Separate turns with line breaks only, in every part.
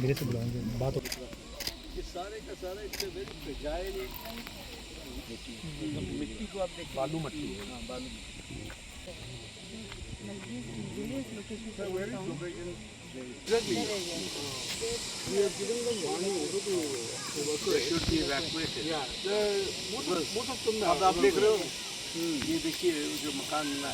मेरे से बुलाएंगे बात हो।
ये सारे का सारा इससे वेरी जाए मिट्टी को आप देख बालू मट्टी है। हाँ बालू अब आप देख रहे हो ये देखिए जो मकान है ना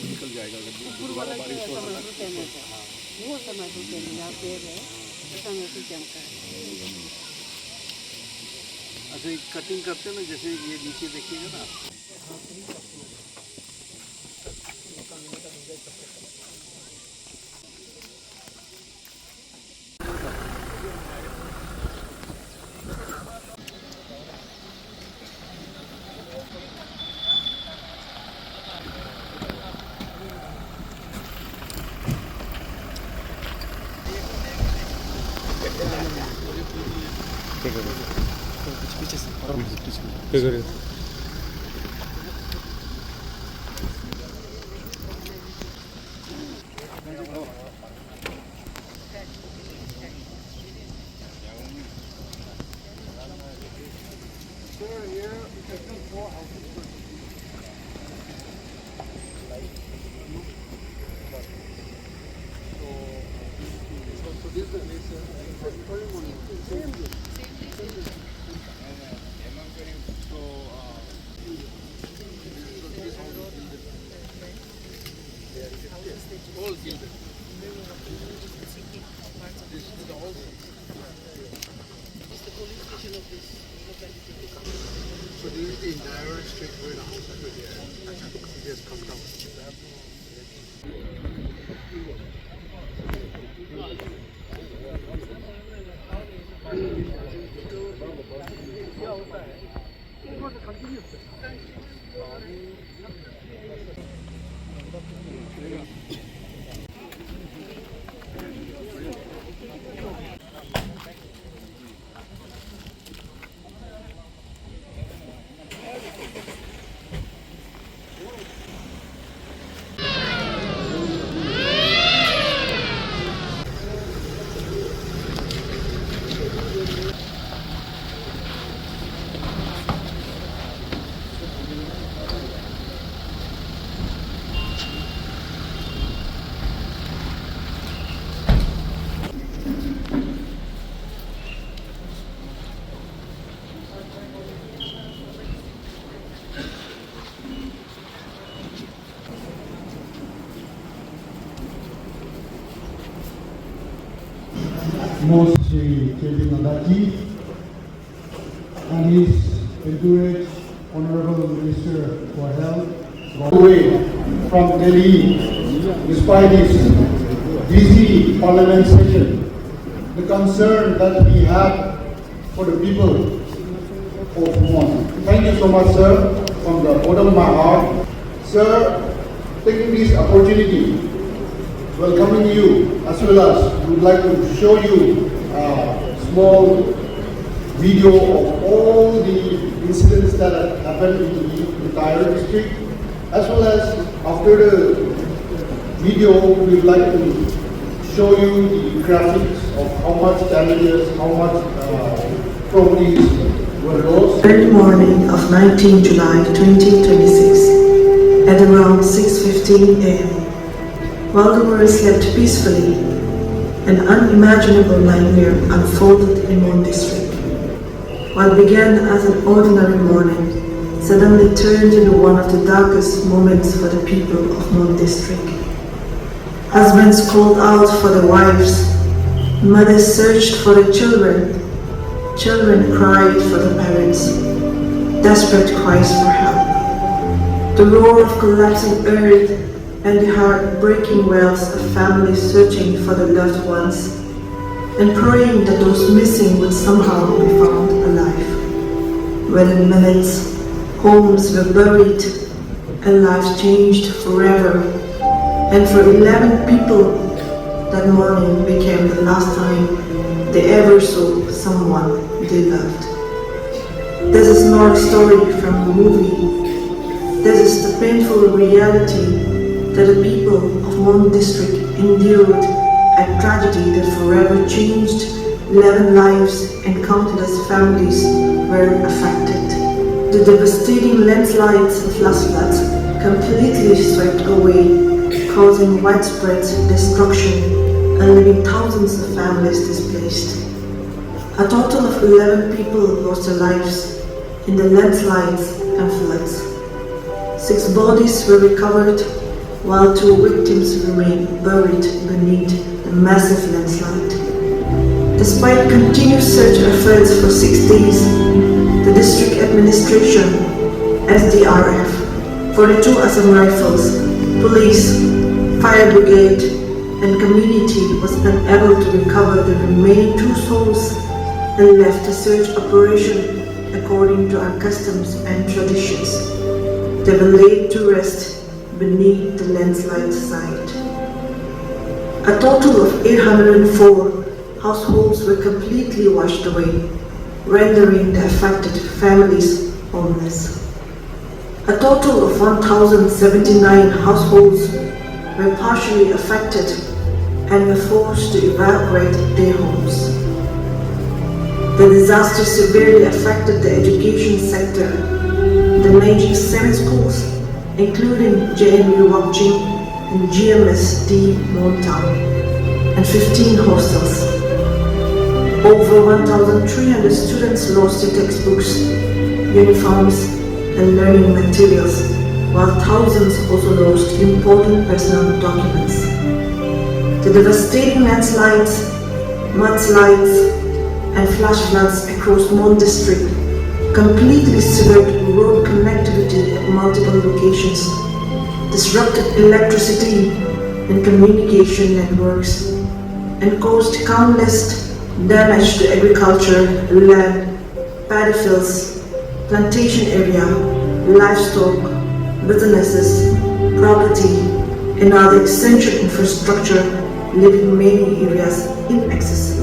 निकल जाएगा दोबारा बारिश हो
वो समय तो यहाँ पेड़ है समय तो चमका
अच्छा कटिंग करते हैं ना जैसे ये नीचे देखिएगा ना
पीछे से
all gilded. So this is the entire street where the house is here. It has come down.
Most Sri K.P. Nadaji and his entourage, Honorable Minister for Health, got away from Delhi despite his busy parliament session. The concern that he had for the people of Mon. Thank you so much, sir, from the bottom of my heart. Sir, taking this opportunity, welcoming you, as well as we would like to show you a small video of all the incidents that happened in the entire district, as well as after the video we would like to show you the graphics of how much damages, how much properties were lost.
Early morning of 19 July 2026 at around 6:15 a.m. While the world slept peacefully, an unimaginable nightmare unfolded in Mon district. What began as an ordinary morning suddenly turned into one of the darkest moments for the people of Mon district. Husbands called out for their wives, mothers searched for their children, children cried for their parents, desperate cries for help. The roar of collapsing earth and the heartbreaking wails of families searching for their loved ones and praying that those missing would somehow be found alive. Within minutes, homes were buried and lives changed forever, and for 11 people, that morning became the last time they ever saw someone they loved. This is not a story from a movie. This is painful reality that the people of Mon district endured a tragedy that forever changed 11 lives and countless families were affected. The devastating landslides and flash floods completely swept away, causing widespread destruction and leaving thousands of families displaced. A total of 11 people lost their lives in the landslides and floods. 6 bodies were recovered, while 2 victims remain buried beneath the massive landslide. Despite continuous search efforts for 6 days, the district administration, SDRF, 42 Assam Rifles, police, fire brigade, and community was unable to recover the remaining 2 souls and left the search operation according to our customs and traditions. They were laid to rest beneath the landslide site. A total of 804 households were completely washed away, rendering the affected families homeless. A total of 1,079 households were partially affected and were forced to evacuate their homes. The disaster severely affected the education sector, damaging 7 schools, including JNU Wangching and GMSD Montown, and 15 hostels. Over 1,300 students lost their textbooks, uniforms, and learning materials, while thousands also lost important personal documents. The devastating landslides, mudslides, and flash floods across Mon district completely severed road connectivity at multiple locations, disrupted electricity and communication networks, and caused countless damage to agriculture, land, paddy fields, plantation area, livestock, businesses, property, and other essential infrastructure, leaving many areas inaccessible.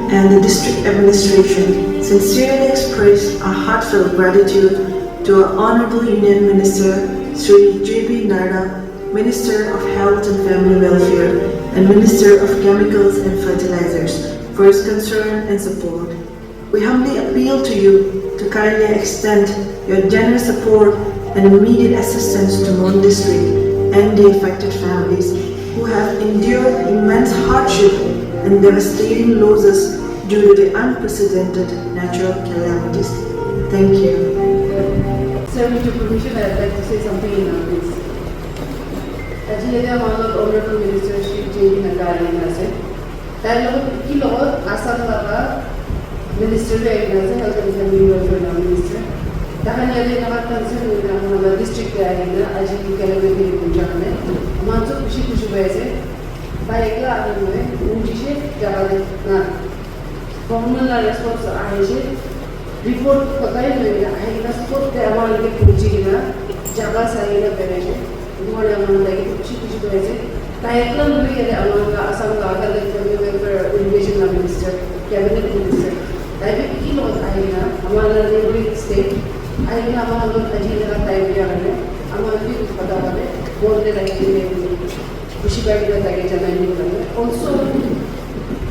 And the district administration sincerely express our heartfelt gratitude to our Honorable Union Minister Sri J.B. Narda, Minister of Health and Family Welfare and Minister of Chemicals and Fertilizers for his concern and support. We humbly appeal to you to kindly extend your generous support and immediate assistance to Mon district and the affected families who have endured immense hardship and devastating losses due to the unprecedented natural calamities. Thank you.
Sir, with your permission, I'd like to say something in our place. As you know, Honorable Minister Shri J.B. Narda said, that you know, Assam Minister Health and Family Welfare Minister. Dahan yale naman concern na district area na aji calamity punjab mein manso खुशी खुशी वैसे बाइकला आने में उनकी से जगह ना गभर्मेन्टलाई response आएपछि रिपोर्ट कतै आएन सपोर्ट अमाउन्टले पुजिकिन जग्गा चाहिएन बेरेसे उहाँले अमाउन्टलाई पुछि गएছে তাই একদম বলি अमाउन्टका आसामका आगाले welfare irrigation minister cabinet minister তাই কি লোক आएन हमारा नेबरिंग स्टेट आएन अमाउन्ट अजिला टाइम दिया है अमाउन्ट भी पता है बोलने लगे खुशी बैठ लगे जनाने लगे ऑल्सो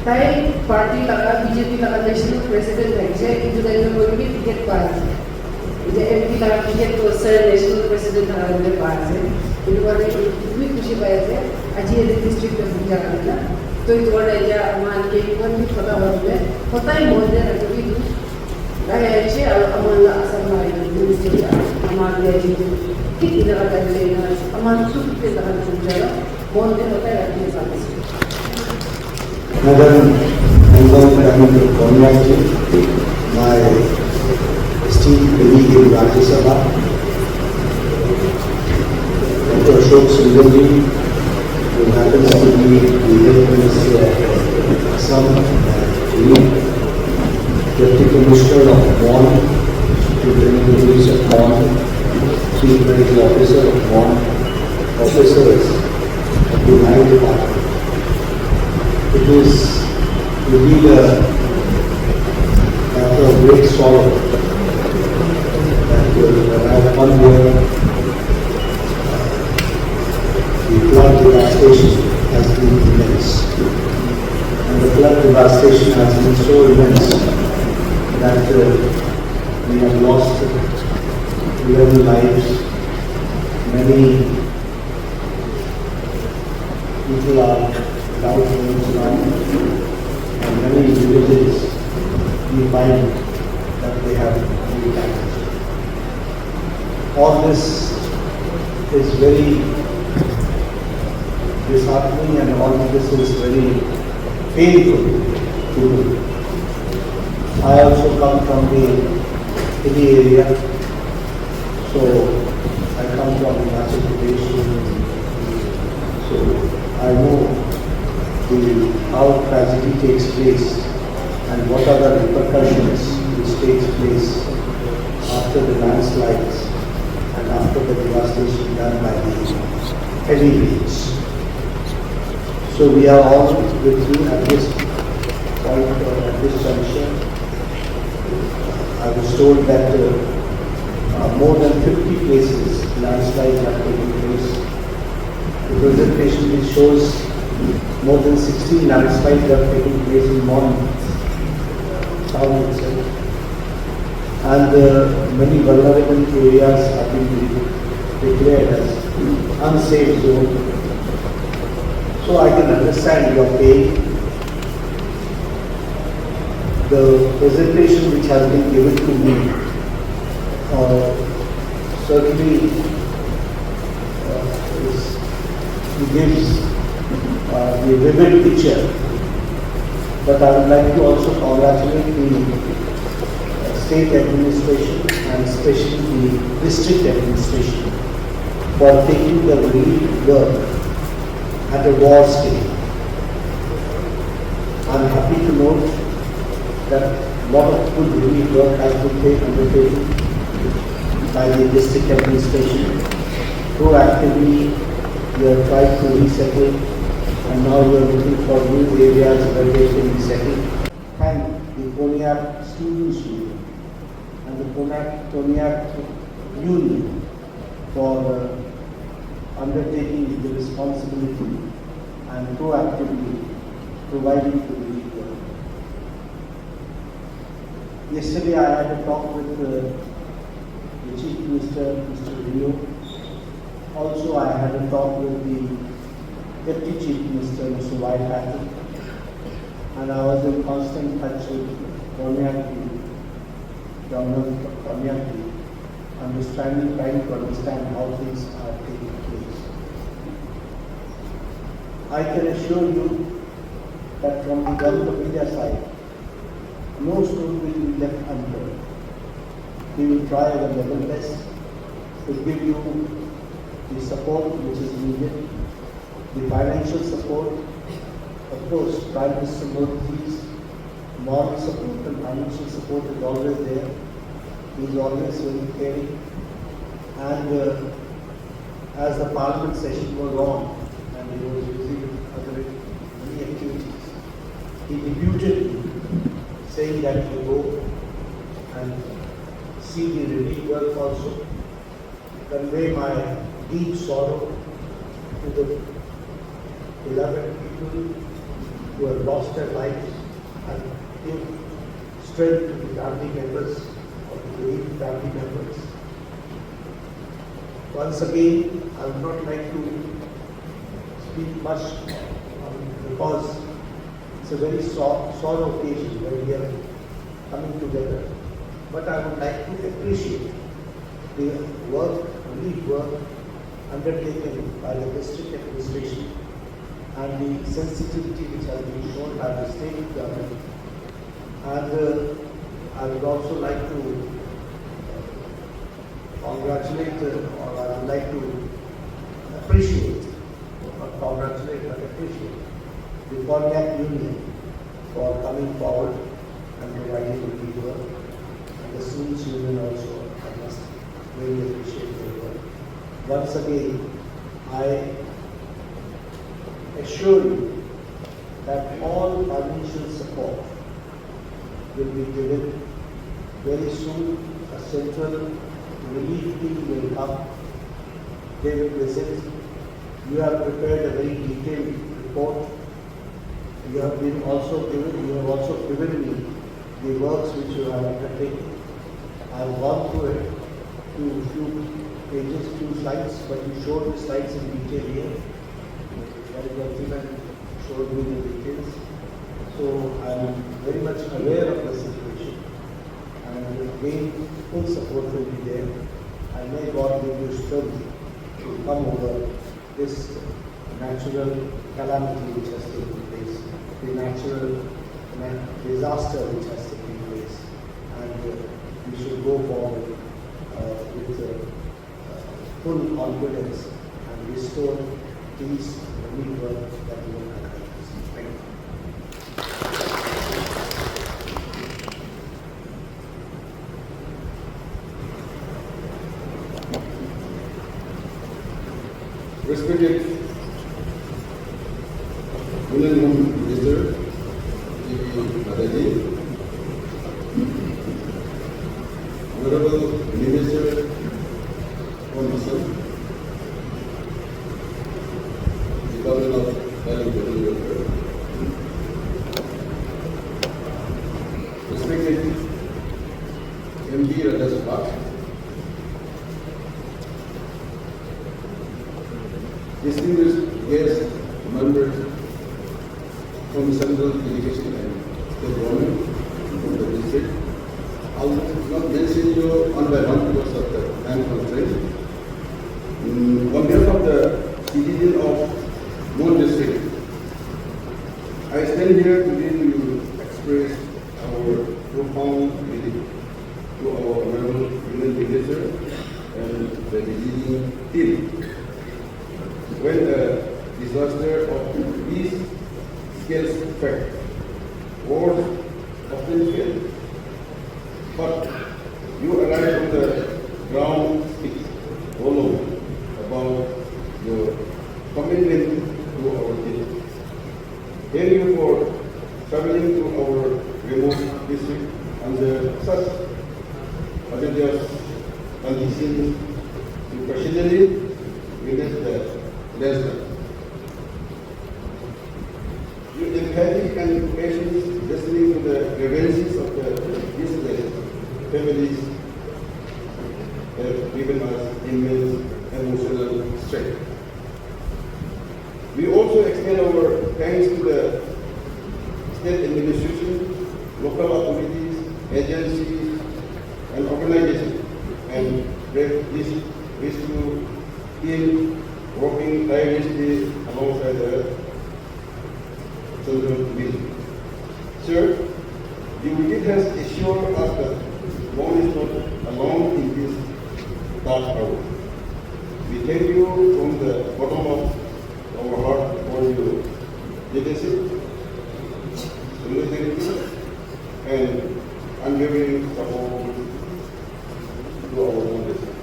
ताई पार्टी लगा बीजेपी लगा नेशनल प्रेसिडेंट है इधर इधर कोई भी टिकट पास इधर एमपी लगा टिकट को सर नेशनल प्रेसिडेंट हमारे पास है इधर भी खुशी पाए थे अजी डिस्ट्रिक्ट में पूजा करना तो इधर या मान के वन भी पता होता ही बोलते हैं तो भी लगे ऐसे अमान असर मारेगा मिनिस्टर हमारे अजी ठीक इधर कर लेना अमान सुख के तरह पूजा बोलते होता है अपने साथ
Madam, I'm going to congratulate my esteemed colleague in Rajya Sabha, Dr. Ashok Sundarji, who happens to be the Health Minister of Assam and Deputy Commissioner of Bonn, Superintendent Police of Bonn, Chief Medical Officer of Bonn, officers of the United Department. It is indeed a matter of great sorrow that I have come here. The flood devastation has been immense. And the flood devastation has been so immense that we have lost 11 lives. Many people are without homes now, and many villages we find that they have been damaged. All this is very disheartening and all this is very painful to do. I also come from the hilly area, so I come from Himachal Pradesh, so I know how tragedy takes place and what are the repercussions which takes place after the landslides and after the devastation done by the heavy rains. So we are all with you at this point, at this juncture. I was told that more than 50 places landslides have taken place. The presentation which shows more than 16 landslides have taken place in Bonn town itself, and many vulnerable areas have been declared as unsafe zone. So I can understand your pain. The presentation which has been given to me certainly gives the vivid picture, but I would like to also congratulate the state administration and especially the district administration for taking the relief work at a war scale. I am happy to note that a lot of good relief work has been undertaken by the district administration. Proactively, we have tried to resettle, and now we are looking for new areas where they can be settled. Thank the Koniak Students Union and the Koniak Union for undertaking the responsibility and proactively providing the relief work. Yesterday I had a talk with the Chief Minister, Mr. Rio. Also I had a talk with the Deputy Chief Minister, Mr. Whitehatton, and I was in constant touch with Koniak, Governor of Koniak, trying to understand how things are taking place. I can assure you that from the Government of India side, no stone will be left unturned. We will try our level best to give you the support which is needed, the financial support, of course, Prime Minister Modi's moral support and financial support is always there. He is always very caring. And as the parliament session was on and he was busy with other many activities, he debuted me saying that he go and see the relief work also, convey my deep sorrow to the beloved people who have lost their lives and give strength to the family members of the bereaved family members. Once again, I would not like to speak much because it's a very sorrow occasion when we are coming together. But I would like to appreciate the work, relief work undertaken by the district administration and the sensitivity which has been shown by the state government. And I would also like to congratulate, or I would like to appreciate, not congratulate but appreciate the Pontiac Union for coming forward and providing relief work, and the Students Union also. I must really appreciate their work. Once again, I assure you that all financial support will be given very soon. A central relief team will come. They will visit. You have prepared a very detailed report. You have also given me the works which you have undertaken. I have gone through it, few pages, few slides, but you showed the slides in detail here. That gentleman showed me the details. So I am very much aware of the situation, and again full support will be there. And may God give you strength to come over this natural calamity which has taken place, the natural disaster which has taken place, and we should go forward with full confidence and restore peace and work that we will have. Thank you.
Respected Union Home Minister, G.P. Nadaji, Honorable Minister for Mission, the Governor of Delhi, respected MD Rajasabha, distinguished guests, members from central delegation and state government from the district. I will not mention you one by one because of the time constraint. On behalf of the citizen of Mon district, I stand here today to express our profound relief to our honorable Union Minister and the leading team. When the disaster of these scales affect, words often fail. But you arrive on the ground speak alone about your commitment to our city. Thank you for traveling to our remote district under such hazardous conditions to personally witness the disaster. Your empathy and patience listening to the grievances of the displaced families have given us immense emotional strength. We also extend our thanks to the state administration, local authorities, agencies, and organizations, and rescue team working tirelessly alongside the children with. Sir, the visit has assured us that one is not alone in this dark hour. We thank you from the bottom of our heart for your leadership, solidarity, and unwavering support to our own district.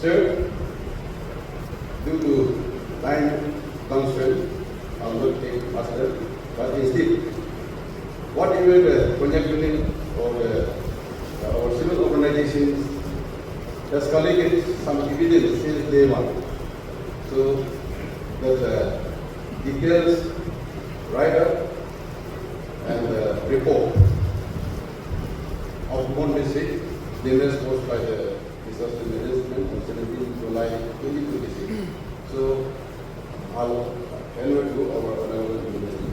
Sir, due to time constraint, I will not take faster, but instead, whatever the project unit or our civil organizations has collected some evidence since day one. So that details write-up and report of Mon district, the response by the disaster management on 17 July 2026. So I'll hand over to our honorable minister.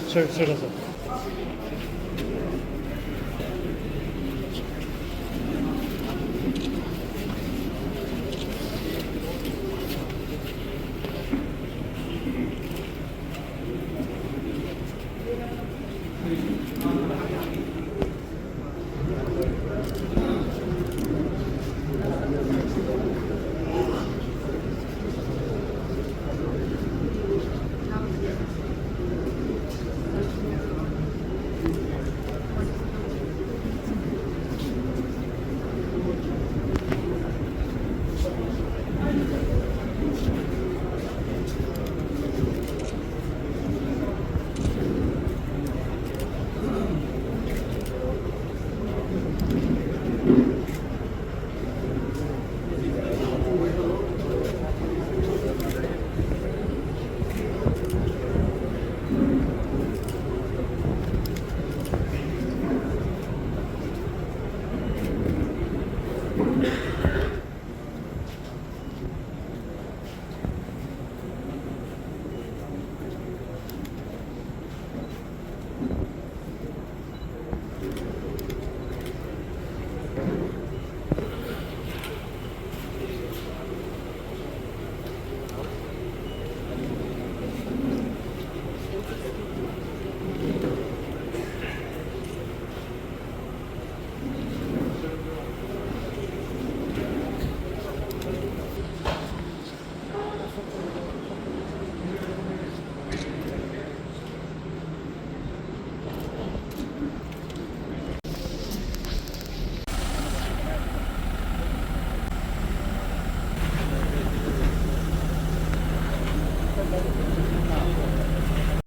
Sir, sir.